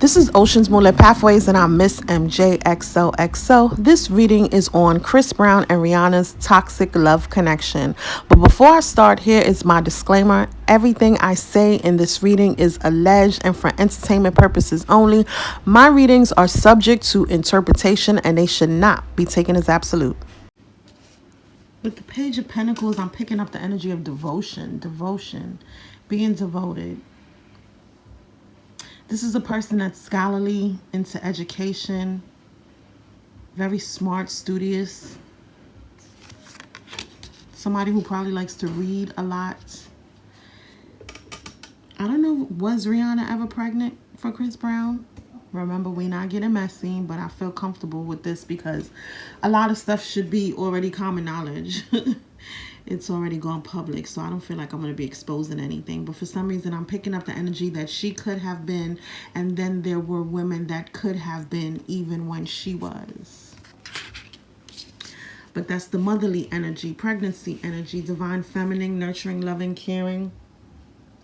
This is Ocean's Moonlit Pathways, and I'm Miss MJXOXO. This reading is on Chris Brown and Rihanna's toxic love connection. But before I start, here is my disclaimer. Everything I say in this reading is alleged and for entertainment purposes only. My readings are subject to interpretation and they should not be taken as absolute. With the Page of Pentacles, I'm picking up the energy of devotion, being devoted. This is a person that's scholarly, into education, very smart, studious. Somebody who probably likes to read a lot. I don't know, was Rihanna ever pregnant for Chris Brown? Remember, we're not getting messy, but I feel comfortable with this because a lot of stuff should be already common knowledge. It's already gone public, so I don't feel like I'm going to be exposing anything. But for some reason, I'm picking up the energy that she could have been, and then there were women that could have been even when she was. But that's the motherly energy, pregnancy energy, divine feminine, nurturing, loving, caring.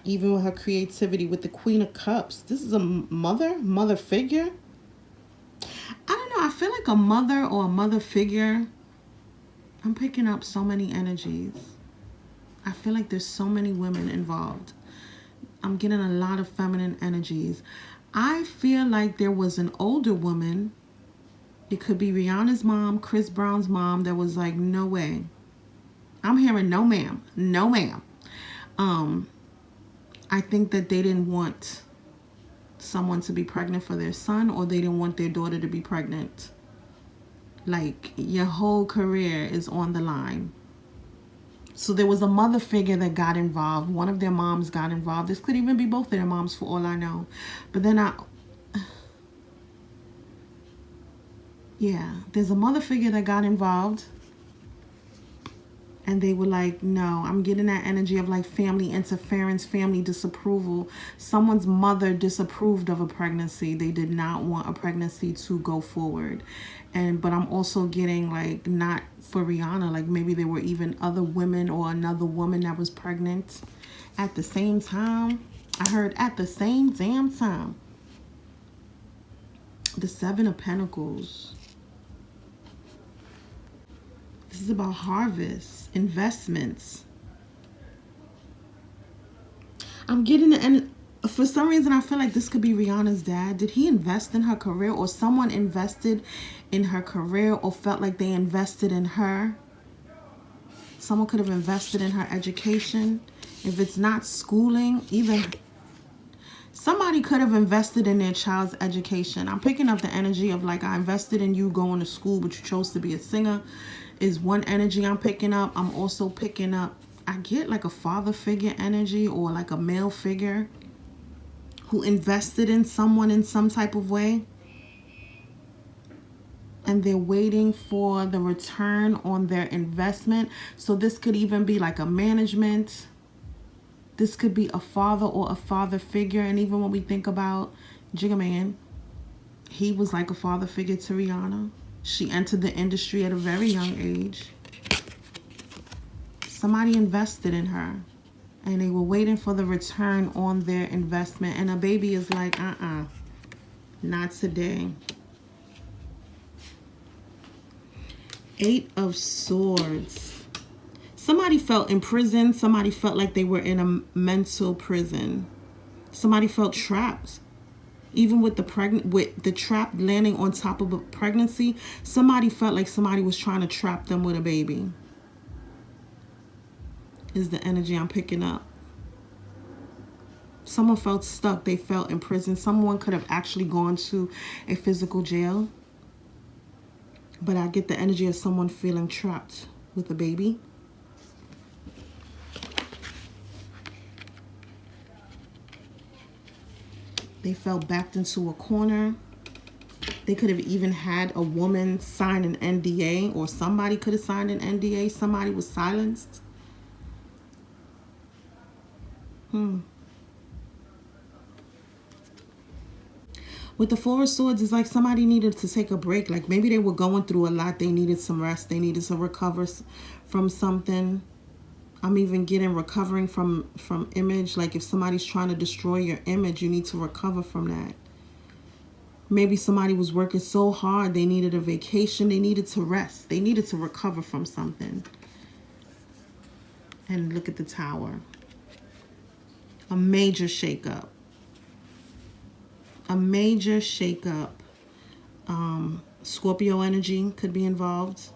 Even with her creativity, with the Queen of Cups. This is a mother figure. I don't know. I feel like a mother or a mother figure. I'm picking up so many energies. I feel like there's so many women involved. I'm getting a lot of feminine energies. I feel like there was an older woman. It could be Rihanna's mom, Chris Brown's mom. That was like, no way. I'm hearing no ma'am. No ma'am. I think that they didn't want someone to be pregnant for their son, or they didn't want their daughter to be pregnant. Like, your whole career is on the line. So there was a mother figure that got involved. One of their moms got involved. This could even be both of their moms for all I know. But then there's a mother figure that got involved. And they were like, no, I'm getting that energy of like family interference, family disapproval. Someone's mother disapproved of a pregnancy. They did not want a pregnancy to go forward. But I'm also getting like, not for Rihanna, like maybe there were even other women or another woman that was pregnant at the same time. I heard at the same damn time. The Seven of Pentacles. This is about harvest, investments. I'm getting the end. For some reason, I feel like this could be Rihanna's dad. Did he invest in her career, or someone invested in her career, or felt like they invested in her? Someone could have invested in her education. If it's not schooling, either somebody could have invested in their child's education. I'm picking up the energy of like, I invested in you going to school, but you chose to be a singer. Is one energy I'm picking up. I'm also picking up, I get like a father figure energy, or like a male figure who invested in someone in some type of way, and they're waiting for the return on their investment. So this could even be like a management. This could be a father or a father figure. And even when we think about Jigga Man, he was like a father figure to Rihanna. She entered the industry at a very young age. Somebody invested in her, and they were waiting for the return on their investment. And a baby is like, not today. Eight of Swords. Somebody felt imprisoned. Somebody felt like they were in a mental prison. Somebody felt trapped. Even with the trap landing on top of a pregnancy, somebody felt like somebody was trying to trap them with a baby. Is the energy I'm picking up. Someone felt stuck. They felt in prison. Someone could have actually gone to a physical jail. But I get the energy of someone feeling trapped with a baby. They felt backed into a corner. They could have even had a woman sign an NDA, or somebody could have signed an NDA. Somebody was silenced. With the Four of Swords, it's like somebody needed to take a break. Like maybe they were going through a lot. They needed some rest. They needed to recover from something. I'm even getting recovering from image. Like if somebody's trying to destroy your image, you need to recover from that. Maybe somebody was working so hard, they needed a vacation, they needed to rest, they needed to recover from something. And look at the Tower. A major shakeup. A major shakeup. Scorpio energy could be involved.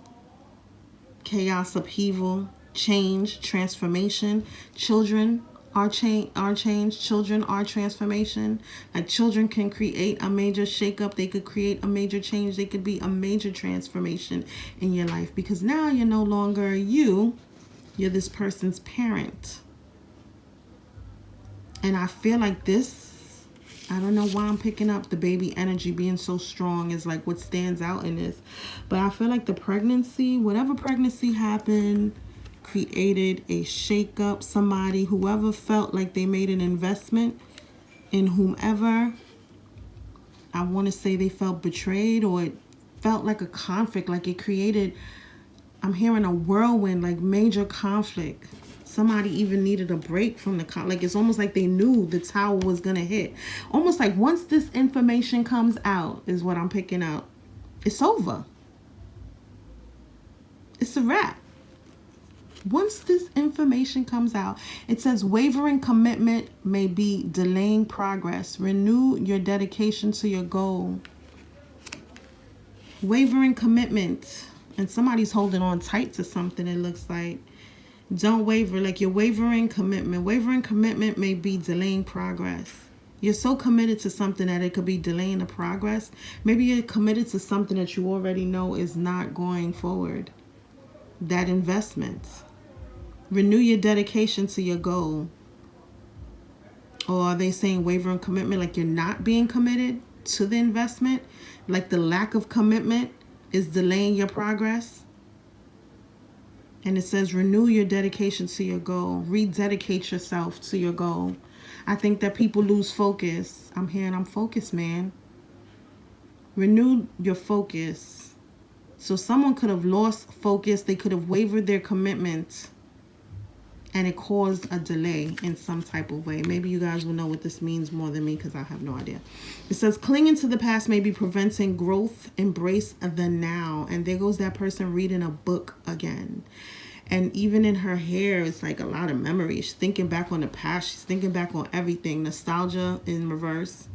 Chaos, upheaval, change, transformation. Children are change. Children are transformation. Like children can create a major shakeup. They could create a major change. They could be a major transformation in your life, because now you're no longer you. You're this person's parent. And I feel like this, I don't know why I'm picking up the baby energy being so strong is like what stands out in this. But I feel like the pregnancy, whatever pregnancy happened, created a shakeup. Somebody, whoever felt like they made an investment in whomever, I want to say they felt betrayed, or it felt like a conflict, like it created, I'm hearing a whirlwind, like major conflict. Somebody even needed a break from the like it's almost like they knew the Tower was gonna hit. Almost like once this information comes out, is what I'm picking up, it's over. It's a wrap. Once this information comes out, it says wavering commitment may be delaying progress. Renew your dedication to your goal. Wavering commitment. And somebody's holding on tight to something, it looks like. Don't waver, like you're wavering commitment. Wavering commitment may be delaying progress. You're so committed to something that it could be delaying the progress. Maybe you're committed to something that you already know is not going forward. That investment. Renew your dedication to your goal. Or are they saying wavering commitment, like you're not being committed to the investment? Like the lack of commitment is delaying your progress? And it says renew your dedication to your goal. Rededicate yourself to your goal. I think that people lose focus. I'm focused, man. Renew your focus. So someone could have lost focus. They could have wavered their commitment. And it caused a delay in some type of way. Maybe you guys will know what this means more than me, because I have no idea. It says clinging to the past may be preventing growth. Embrace the now. And there goes that person reading a book again. And even in her hair, it's like a lot of memories. She's thinking back on the past. She's thinking back on everything. Nostalgia in reverse.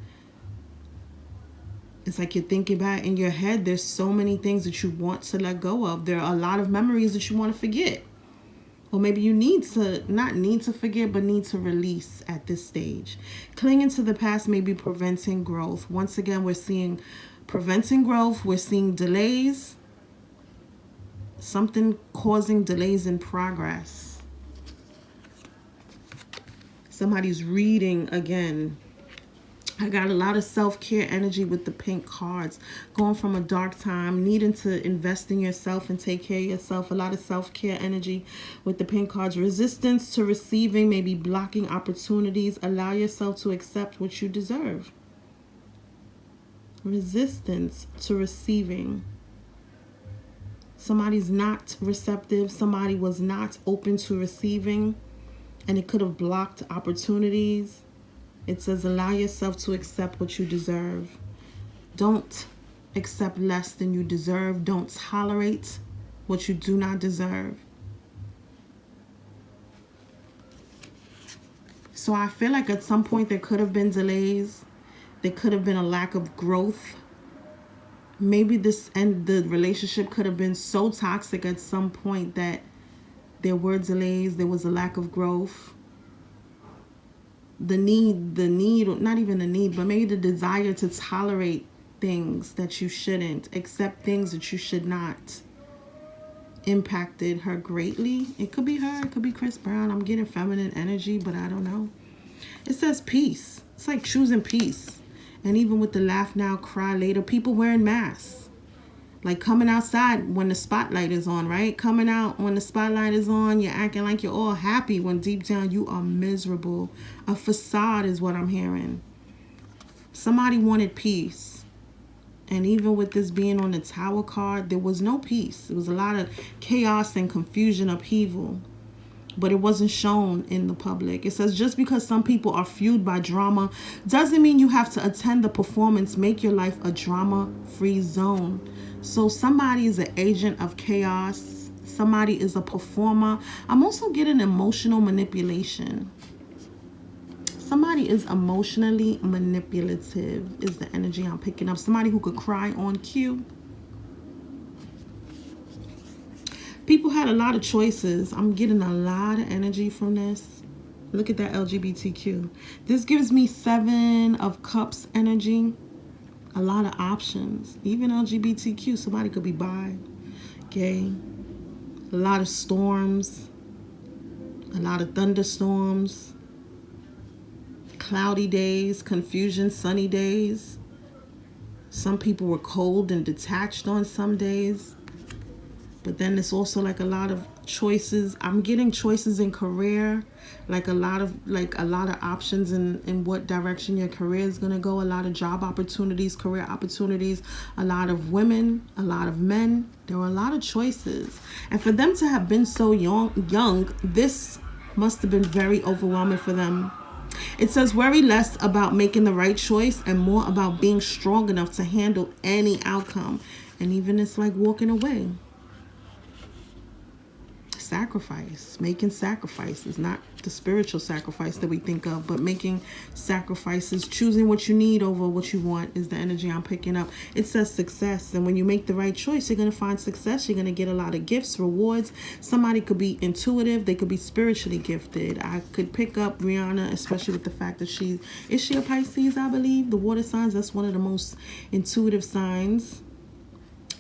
It's like you're thinking back in your head. There's so many things that you want to let go of. There are a lot of memories that you want to forget. Or maybe you need to, not need to forget, but need to release at this stage. Clinging to the past may be preventing growth. Once again, we're seeing preventing growth. We're seeing delays. Something causing delays in progress. Somebody's reading again. I got a lot of self-care energy with the pink cards. Going from a dark time, needing to invest in yourself and take care of yourself. A lot of self-care energy with the pink cards. Resistance to receiving, maybe blocking opportunities. Allow yourself to accept what you deserve. Resistance to receiving. Somebody's not receptive. Somebody was not open to receiving, and it could have blocked opportunities. It says allow yourself to accept what you deserve. Don't accept less than you deserve. Don't tolerate what you do not deserve. So I feel like at some point there could have been delays. There could have been a lack of growth. Maybe the relationship could have been so toxic at some point that there were delays. There was a lack of growth. The need, not even the need, but maybe the desire to tolerate things that you shouldn't, accept things that you should not, impacted her greatly. It could be her, it could be Chris Brown. I'm getting feminine energy, but I don't know. It says peace. It's like choosing peace. And even with the laugh now, cry later, people wearing masks. Like coming outside when the spotlight is on, right? Coming out when the spotlight is on, you're acting like you're all happy when deep down you are miserable. A facade is what I'm hearing. Somebody wanted peace. And even with this being on the Tower card, there was no peace. There was a lot of chaos and confusion, upheaval. but it wasn't shown in the public. It says, just because some people are fueled by drama doesn't mean you have to attend the performance. Make your life a drama-free zone. So somebody is an agent of chaos. Somebody is a performer. I'm also getting emotional manipulation. Somebody is emotionally manipulative is the energy I'm picking up. Somebody who could cry on cue. People had a lot of choices. I'm getting a lot of energy from this. Look at that LGBTQ. This gives me 7 of Cups energy. A lot of options. Even LGBTQ. Somebody could be bi, gay. A lot of storms. A lot of thunderstorms. Cloudy days. Confusion. Sunny days. Some people were cold and detached on some days. But then it's also like a lot of choices. I'm getting choices in career, like a lot of options in what direction your career is going to go. A lot of job opportunities, career opportunities, a lot of women, a lot of men. There were a lot of choices. And for them to have been so young, this must have been very overwhelming for them. It says, worry less about making the right choice and more about being strong enough to handle any outcome. And even it's like walking away. Sacrifice, making sacrifices, not the spiritual sacrifice that we think of, but making sacrifices, choosing what you need over what you want is the energy I'm picking up. It says success, and when you make the right choice, you're going to find success. You're going to get a lot of gifts, rewards. Somebody could be intuitive, they could be spiritually gifted. I could pick up Rihanna, especially with the fact that she a Pisces, I believe. The water signs, that's one of the most intuitive signs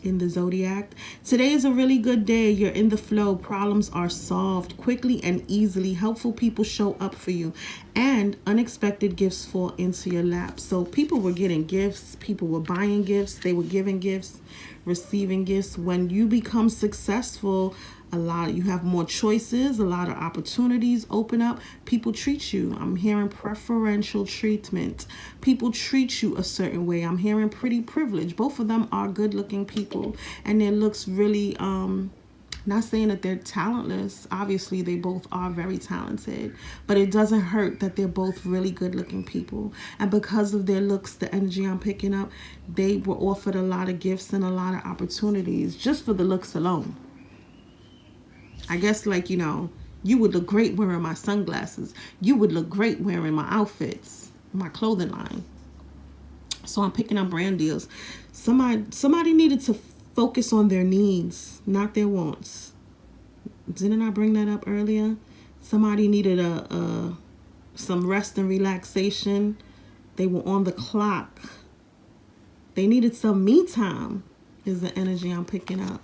in the zodiac. Today is a really good day. You're in the flow. Problems are solved quickly and easily. Helpful people show up for you, and unexpected gifts fall into your lap. So people were getting gifts, people were buying gifts, they were giving gifts, receiving gifts. When you become successful, you have more choices, a lot of opportunities open up. People treat you. I'm hearing preferential treatment. People treat you a certain way. I'm hearing pretty privilege. Both of them are good looking people, and their looks really not saying that they're talentless. Obviously they both are very talented, but it doesn't hurt that they're both really good looking people. And because of their looks, the energy I'm picking up, they were offered a lot of gifts and a lot of opportunities just for the looks alone. I guess, like, you would look great wearing my sunglasses. You would look great wearing my outfits, my clothing line. So I'm picking up brand deals. Somebody needed to focus on their needs, not their wants. Didn't I bring that up earlier? Somebody needed some rest and relaxation. They were on the clock. They needed some me time is the energy I'm picking up.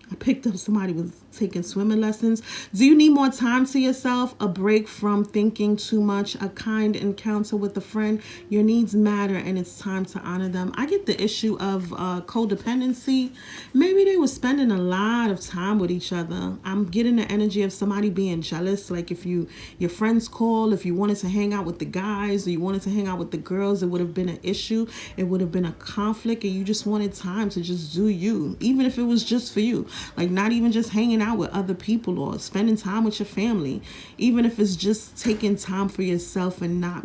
I picked up somebody was taking swimming lessons. Do you need more time to yourself? A break from thinking too much? A kind encounter with a friend? Your needs matter, and it's time to honor them. I get the issue of codependency. Maybe they were spending a lot of time with each other. I'm getting the energy of somebody being jealous. Like if your friends call, if you wanted to hang out with the guys or you wanted to hang out with the girls, it would have been an issue. It would have been a conflict, and you just wanted time to just do you, even if it was just for you. Like not even just hanging out with other people or spending time with your family, even if it's just taking time for yourself and not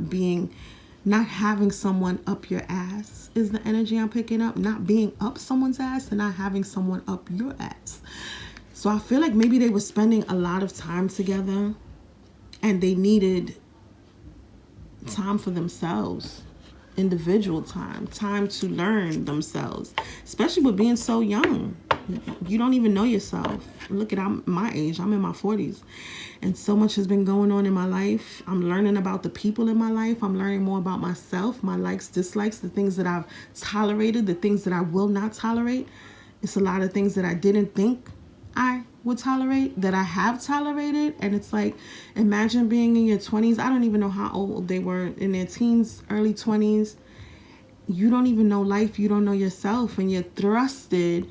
having someone up your ass is the energy I'm picking up. Not being up someone's ass and not having someone up your ass. So I feel like maybe they were spending a lot of time together and they needed time for themselves. Individual time to learn themselves, especially with being so young. You don't even know yourself. Look at my age. I'm in my 40s, and so much has been going on in my life. I'm learning about the people in my life. I'm learning more about myself, my likes, dislikes, the things that I've tolerated, the things that I will not tolerate. It's a lot of things that I didn't think I would tolerate that I have tolerated. And it's like, imagine being in your 20s. I don't even know how old they were, in their teens, early 20s. You don't even know life. You don't know yourself, and you're thrusted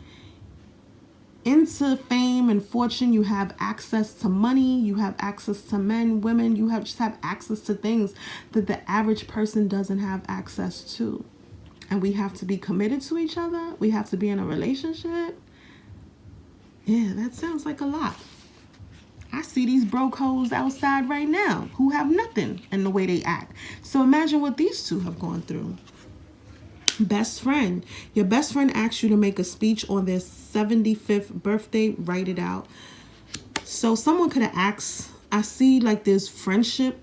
into fame and fortune. You have access to money. You have access to men, women. You just have access to things that the average person doesn't have access to. And we have to be committed to each other. We have to be in a relationship. Yeah, that sounds like a lot. I see these broke hoes outside right now who have nothing in the way they act. So imagine what these two have gone through. Best friend. Your best friend asks you to make a speech on their 75th birthday. Write it out. So someone could have asked, I see like there's friendship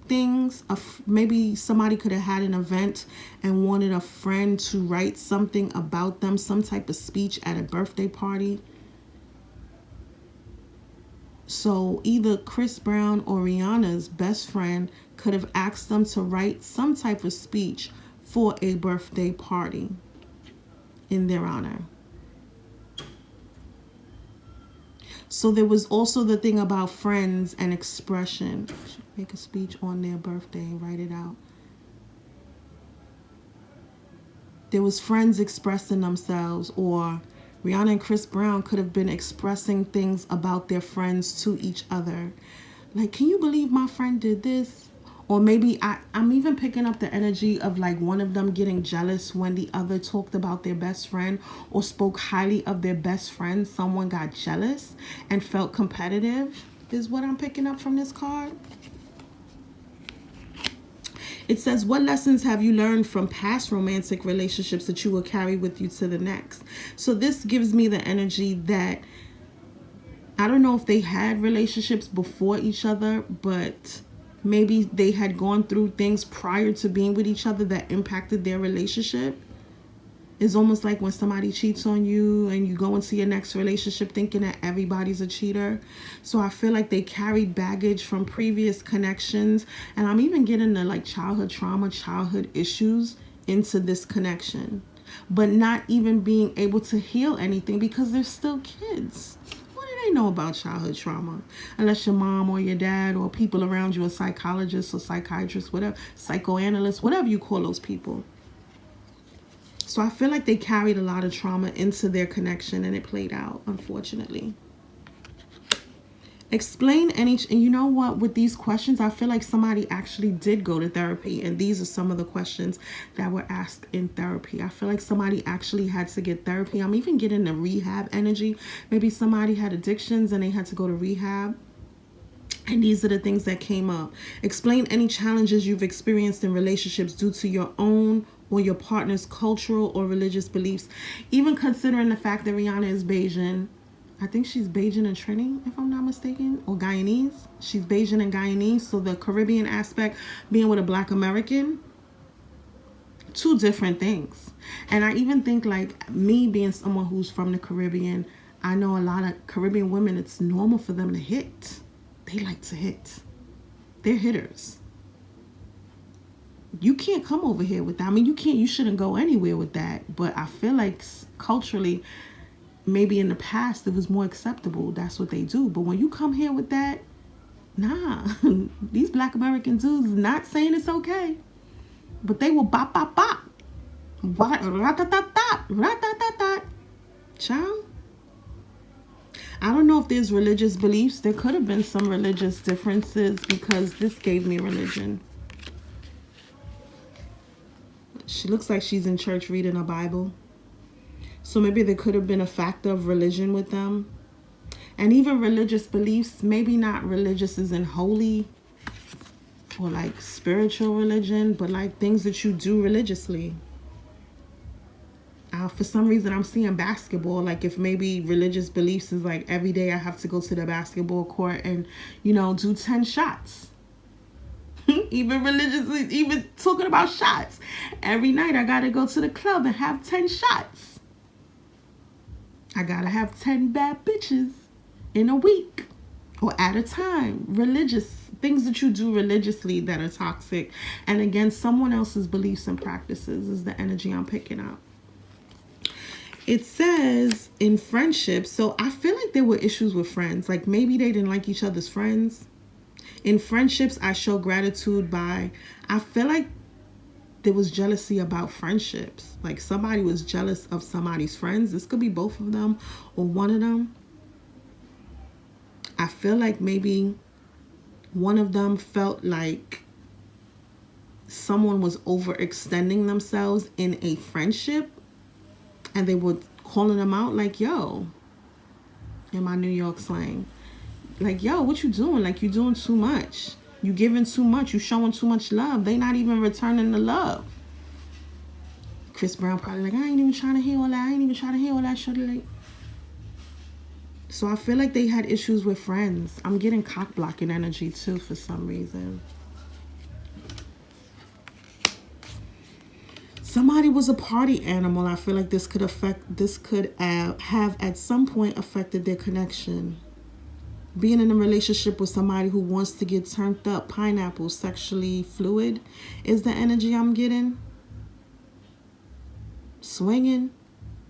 things. Maybe somebody could have had an event and wanted a friend to write something about them, some type of speech at a birthday party. So either Chris Brown or Rihanna's best friend could have asked them to write some type of speech for a birthday party in their honor. So there was also the thing about friends and expression. Make a speech on their birthday, write it out. There was friends expressing themselves, or Rihanna and Chris Brown could have been expressing things about their friends to each other. Like, can you believe my friend did this? Or maybe I'm even picking up the energy of like one of them getting jealous when the other talked about their best friend or spoke highly of their best friend. Someone got jealous and felt competitive, is what I'm picking up from this card. It says, what lessons have you learned from past romantic relationships that you will carry with you to the next? So this gives me the energy that I don't know if they had relationships before each other, but maybe they had gone through things prior to being with each other that impacted their relationship. It's almost like when somebody cheats on you and you go into your next relationship thinking that everybody's a cheater. So I feel like they carried baggage from previous connections. And I'm even getting the like childhood trauma, childhood issues into this connection. But not even being able to heal anything because they're still kids. What do they know about childhood trauma? Unless your mom or your dad or people around you are psychologists or psychiatrists, whatever, psychoanalysts, whatever you call those people. So I feel like they carried a lot of trauma into their connection and it played out, unfortunately. Explain any, and you know what, with these questions, I feel like somebody actually did go to therapy, and these are some of the questions that were asked in therapy. I feel like somebody actually had to get therapy. I'm even getting the rehab energy. Maybe somebody had addictions and they had to go to rehab. And these are the things that came up. Explain any challenges you've experienced in relationships due to your own or your partner's cultural or religious beliefs. Even considering the fact that Rihanna is Bajan. I think she's Bajan and Trini, if I'm not mistaken, or Guyanese. She's Bajan and Guyanese, so the Caribbean aspect being with a Black American, two different things. And I even think like me being someone who's from the Caribbean, I know a lot of Caribbean women, it's normal for them to hit. They like to hit. They're hitters. You can't come over here with that. I mean, you shouldn't go anywhere with that. But I feel like culturally, maybe in the past, it was more acceptable. That's what they do. But when you come here with that, nah. These Black American dudes not saying it's okay. But they will bop, bop, bop. Rat-tat-tat-tat. Rat-tat-tat-tat. Child. I don't know if there's religious beliefs. There could have been some religious differences because this gave me religion. She looks like she's in church reading a Bible. So maybe there could have been a factor of religion with them. And even religious beliefs, maybe not religious as in holy or like spiritual religion, but like things that you do religiously. For some reason, I'm seeing basketball. Like if maybe religious beliefs is like every day I have to go to the basketball court and, do 10 shots. Even religiously, even talking about shots. Every night I got to go to the club and have 10 shots. I got to have 10 bad bitches in a week or at a time. Religious things that you do religiously that are toxic and against someone else's beliefs and practices is the energy I'm picking up. It says in friendships, so I feel like there were issues with friends. Like maybe they didn't like each other's friends. In friendships, I show gratitude by, I feel like there was jealousy about friendships. Like somebody was jealous of somebody's friends. This could be both of them or one of them. I feel like maybe one of them felt like someone was overextending themselves in a friendship and they were calling them out like, yo, in my New York slang. Like, yo, what you doing? Like, you doing too much. You giving too much. You showing too much love. They not even returning the love. Chris Brown probably like, I ain't even trying to hear all that. I ain't even trying to hear all that shit. Like, so I feel like they had issues with friends. I'm getting cock blocking energy too for some reason. Somebody was a party animal. I feel like this could have at some point affected their connection. Being in a relationship with somebody who wants to get turned up, pineapple, sexually fluid, is the energy I'm getting. Swinging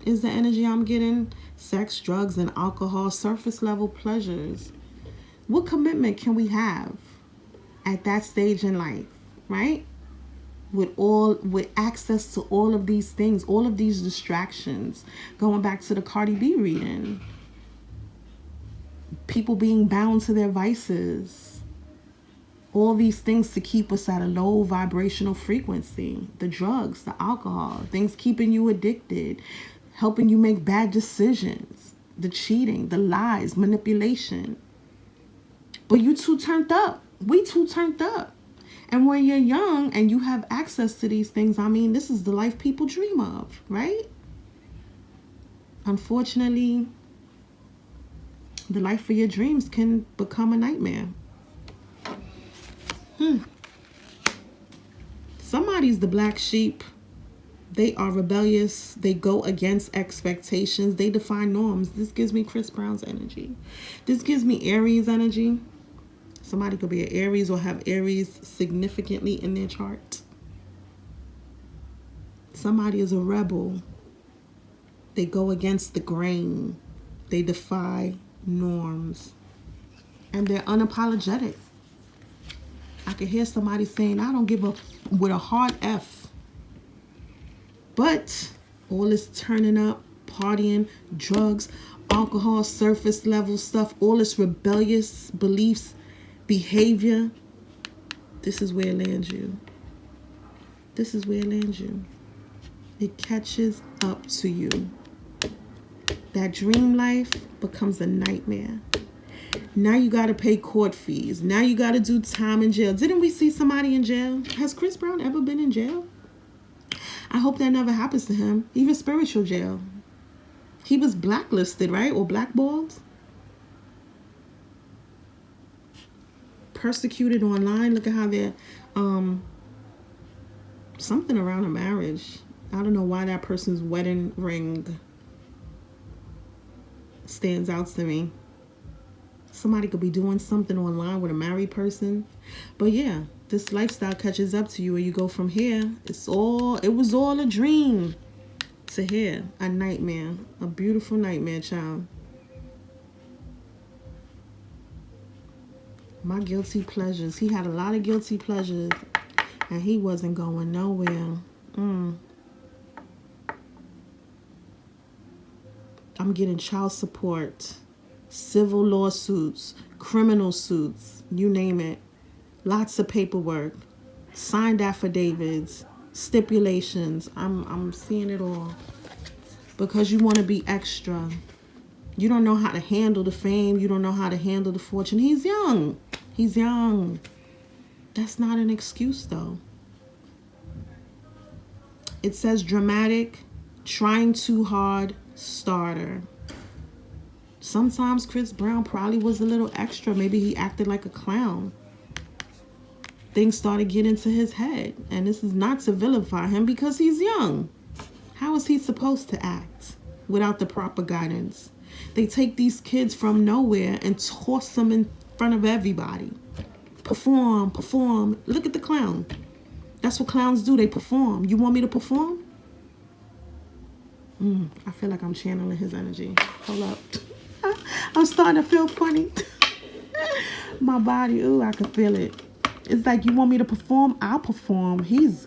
is the energy I'm getting. Sex, drugs, and alcohol, surface level pleasures. What commitment can we have at that stage in life, right? With access to all of these things, all of these distractions. Going back to the Cardi B reading. People being bound to their vices. All these things to keep us at a low vibrational frequency. The drugs, the alcohol, things keeping you addicted, helping you make bad decisions, the cheating, the lies, manipulation. But you too turned up. We too turned up. And when you're young and you have access to these things, I mean, this is the life people dream of, right? Unfortunately, the life of your dreams can become a nightmare. Somebody's the black sheep. They are rebellious. They go against expectations. They defy norms. This gives me Chris Brown's energy. This gives me Aries energy. Somebody could be an Aries or have Aries significantly in their chart. Somebody is a rebel. They go against the grain. They defy norms. And they're unapologetic. I could hear somebody saying, I don't give a with a hard F. But all this turning up, partying, drugs, alcohol, surface level stuff, all this rebellious beliefs, behavior, this is where it lands you. This is where it lands you. It catches up to you. That dream life becomes a nightmare. Now you got to pay court fees. Now you got to do time in jail. Didn't we see somebody in jail? Has Chris Brown ever been in jail? I hope that never happens to him. Even spiritual jail. He was blacklisted, right? Or blackballed. Persecuted online. Look at how they're something around a marriage. I don't know why that person's wedding ring stands out to me. Somebody could be doing something online with a married person. But yeah, this lifestyle catches up to you and you go from here. It was all a dream to here. A nightmare. A beautiful nightmare, child. My guilty pleasures. He had a lot of guilty pleasures and he wasn't going nowhere. I'm getting child support, civil lawsuits, criminal suits, you name it. Lots of paperwork, signed affidavits, stipulations. I'm seeing it all. Because you want to be extra. You don't know how to handle the fame. You don't know how to handle the fortune. He's young. He's young. That's not an excuse, though. It says dramatic, trying too hard, starter. Sometimes Chris Brown probably was a little extra. Maybe he acted like a clown. Things started getting into his head. And this is not to vilify him because he's young. How is he supposed to act without the proper guidance? They take these kids from nowhere and toss them in front of everybody. Perform, perform. Look at the clown. That's what clowns do. They perform. You want me to perform? I feel like I'm channeling his energy. Hold up. I'm starting to feel funny. My body, ooh, I can feel it. It's like, you want me to perform? I'll perform. He's,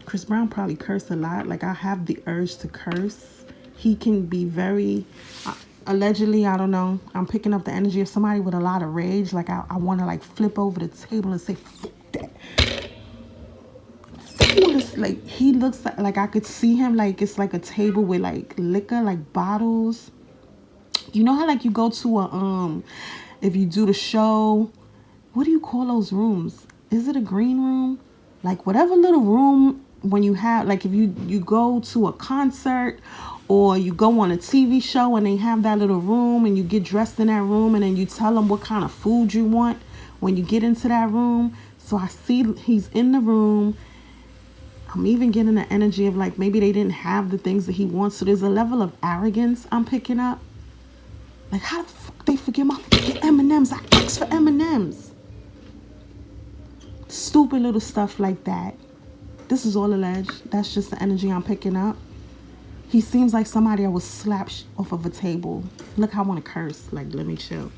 Chris Brown probably cursed a lot. Like, I have the urge to curse. He can be very, allegedly, I don't know. I'm picking up the energy of somebody with a lot of rage. Like, I want to, like, flip over the table and say, fuck that. Like, he looks like I could see him like it's like a table with like liquor, like bottles, You know how like you go to a if you do the show, what do you call those rooms? Is it a green room? Like whatever little room when you have, like if you go to a concert or you go on a TV show and they have that little room and you get dressed in that room and then you tell them what kind of food you want when you get into that room. So I see he's in the room. I'm even getting the energy of like maybe they didn't have the things that he wants. So there's a level of arrogance I'm picking up. Like how the fuck they forget my fucking M&Ms? I asked for M&Ms. Stupid little stuff like that. This is all alleged. That's just the energy I'm picking up. He seems like somebody that was slapped off of a table. Look, I want to curse. Like, let me chill.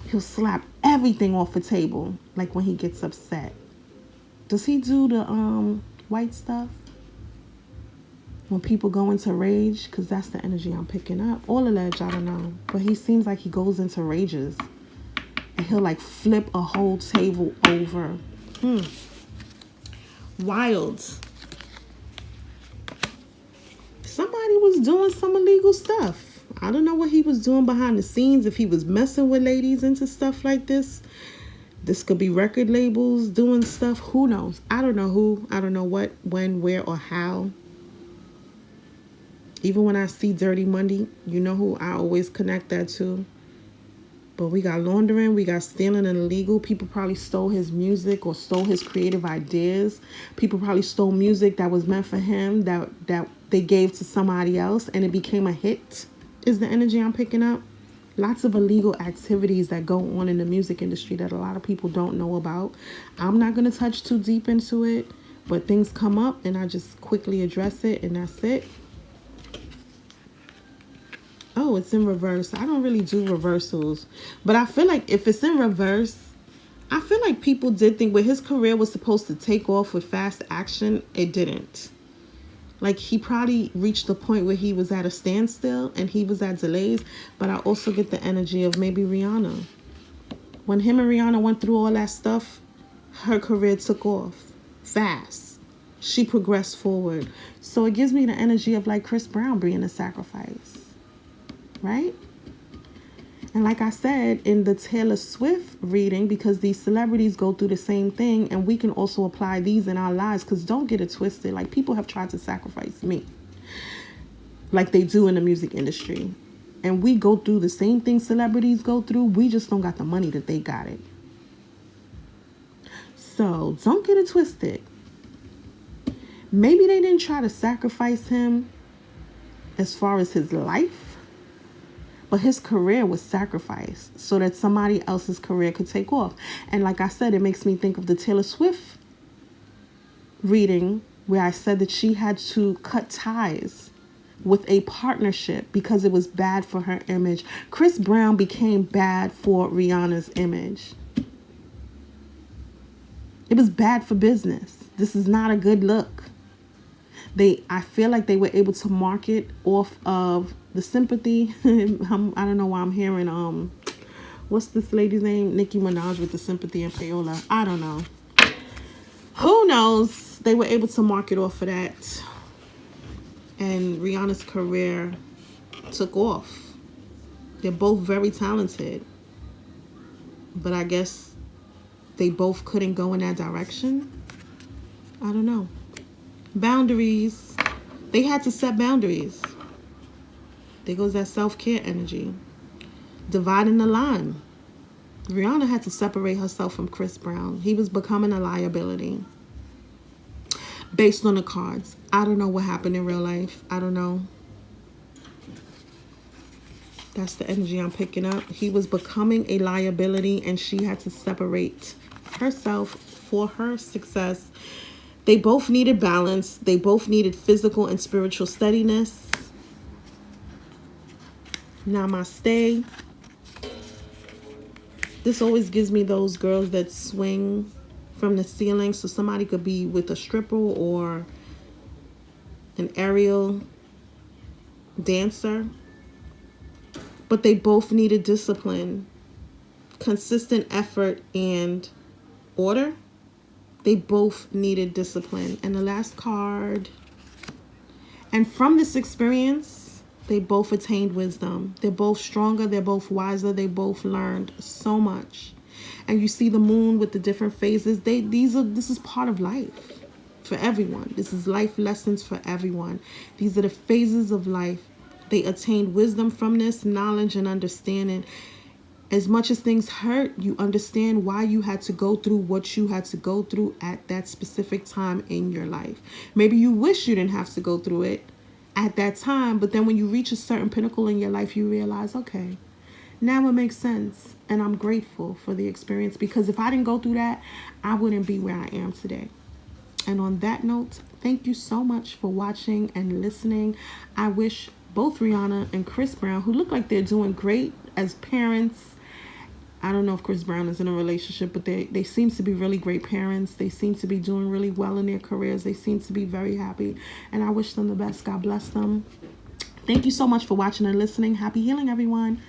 He'll slap everything off the table, like when he gets upset. Does he do the white stuff? When people go into rage? Because that's the energy I'm picking up. All alleged, I don't know. But he seems like he goes into rages. And he'll like flip a whole table over. Wild. Somebody was doing some illegal stuff. I don't know what he was doing behind the scenes. If he was messing with ladies into stuff like this. This could be record labels doing stuff. Who knows? I don't know who. I don't know what, when, where, or how. Even when I see Dirty Money, you know who I always connect that to. But we got laundering, we got stealing and illegal. People probably stole his music or stole his creative ideas. People probably stole music that was meant for him that they gave to somebody else and it became a hit, is the energy I'm picking up. Lots of illegal activities that go on in the music industry that a lot of people don't know about. I'm not going to touch too deep into it, but things come up and I just quickly address it and that's it. Oh, it's in reverse. I don't really do reversals. But I feel like if it's in reverse, I feel like people did think when his career was supposed to take off with fast action, it didn't. Like he probably reached the point where he was at a standstill and he was at delays. But I also get the energy of maybe Rihanna. When him and Rihanna went through all that stuff, her career took off fast. She progressed forward. So it gives me the energy of like Chris Brown being a sacrifice. Right? And like I said in the Taylor Swift reading, because these celebrities go through the same thing and we can also apply these in our lives, because don't get it twisted. Like people have tried to sacrifice me like they do in the music industry. And we go through the same thing celebrities go through. We just don't got the money that they got it. So don't get it twisted. Maybe they didn't try to sacrifice him as far as his life. But his career was sacrificed so that somebody else's career could take off. And like I said, it makes me think of the Taylor Swift reading where I said that she had to cut ties with a partnership because it was bad for her image. Chris Brown became bad for Rihanna's image. It was bad for business. This is not a good look. I feel like they were able to market off of the sympathy. I don't know why I'm hearing what's this lady's name? Nicki Minaj with the sympathy and payola. I don't know. Who knows? They were able to market off of that. And Rihanna's career took off. They're both very talented. But I guess they both couldn't go in that direction. I don't know. Boundaries. They had to set boundaries. There goes that self-care energy. Dividing the line. Rihanna had to separate herself from Chris Brown. He was becoming a liability. Based on the cards. I don't know what happened in real life. I don't know. That's the energy I'm picking up. He was becoming a liability and she had to separate herself for her success. They both needed balance. They both needed physical and spiritual steadiness. Namaste. This always gives me those girls that swing from the ceiling. So somebody could be with a stripper or an aerial dancer. But they both needed discipline, consistent effort, and order. They both needed discipline. And the last card. And from this experience, They both attained wisdom. They're both stronger. They're both wiser. They both learned so much. And you see the moon with the different phases. This is part of life for everyone. This is life lessons for everyone. These are the phases of life. They attained wisdom from this, knowledge and understanding. As much as things hurt, you understand why you had to go through what you had to go through at that specific time in your life. Maybe you wish you didn't have to go through it at that time, but then when you reach a certain pinnacle in your life, you realize, okay, now it makes sense. And I'm grateful for the experience, because if I didn't go through that, I wouldn't be where I am today. And on that note, thank you so much for watching and listening. I wish both Rihanna and Chris Brown, who look like they're doing great as parents, I don't know if Chris Brown is in a relationship, but they seem to be really great parents. They seem to be doing really well in their careers. They seem to be very happy. And I wish them the best. God bless them. Thank you so much for watching and listening. Happy healing, everyone.